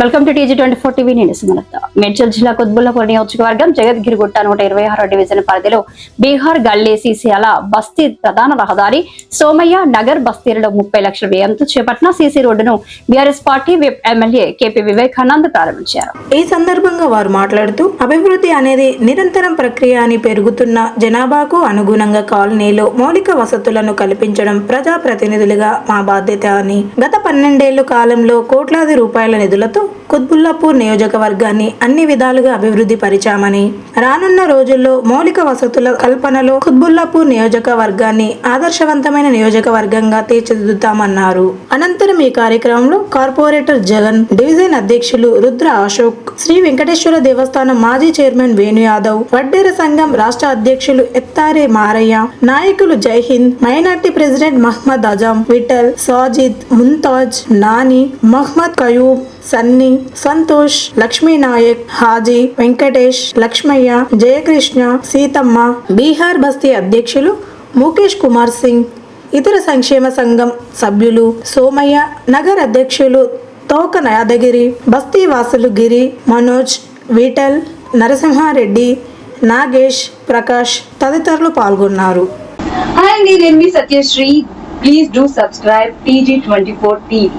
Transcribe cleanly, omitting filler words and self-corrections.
Welcome to TG24 TV. నేను సుమలత. మేడ్చల్ జిల్లా కుత్బుల్లాపూర్ నియోజకవర్గం జగద్గిరిగుట్ట 126వ డివిజన్ పరిధిలో బీహార్ గల్లీ సీసీల బస్తీ ప్రధాన రహదారి సోమయ్య నగర్ బస్తీలలో 30 లక్షల వ్యయంతో చేపట్టిన సీసీ రోడ్డును BRS party whip MLA KP Vivekanand ప్రారంభించారు. ఈ సందర్భంగా వారు మాట్లాడుతూ అభివృద్ధి అనేది నిరంతరం ప్రక్రియ అని పెరుగుతున్న జనాభాకు అనుగుణంగా కాలనీలో మౌలిక వసతులను కల్పించడం ప్రజాప్రతినిధులుగా మా బాధ్యత అని, గత 12 ఏళ్ల కాలంలో కోట్లాది రూపాయల నిధులతో కుత్బుల్లాపూర్ నియోజకవర్గాన్ని అన్ని విధాలుగా అభివృద్ధి పరిచామని, రానున్న రోజుల్లో మౌలిక వసతుల కల్పనలో కుత్బుల్లాపూర్ నియోజకవర్గాన్ని ఆదర్శవంతమైన నియోజకవర్గంగా తీర్చిదిద్దుతామన్నారు. అనంతరం ఈ కార్యక్రమంలో కార్పొరేటర్ జగన్, డివిజన్ అధ్యక్షులు రుద్ర అశోక్, శ్రీ వెంకటేశ్వర దేవస్థానం మాజీ చైర్మన్ వేణు యాదవ్, వడ్డేర సంఘం రాష్ట్ర అధ్యక్షులు ఎత్తారే మారయ్య, నాయకులు జై హింద్, మైనార్టీ ప్రెసిడెంట్ మహ్మద్ అజం, విఠల్, సాజిద్, ముంతాజ్, నాని, మహ్మద్ కయూబ్, సన్నీ, సంతోష్, లక్ష్మీ నాయక్, హాజీ, వెంకటేష్, లక్ష్మయ్య, జయకృష్ణ, సీతమ్మ, బీహార్ బస్తీ అధ్యక్షులు ముఖేష్ కుమార్ సింగ్, ఇతర సంక్షేమ సంఘం సభ్యులు, సోమయ్య నగర్ అధ్యక్షులు తోక యాదగిరి, బస్తీ వాసులు గిరి, మనోజ్, విఠల్, నరసింహారెడ్డి, నాగేష్, ప్రకాష్ తదితరులు పాల్గొన్నారు. హాయ్ అండి, నేను మీ Satyashri. Please do subscribe TG24 TV.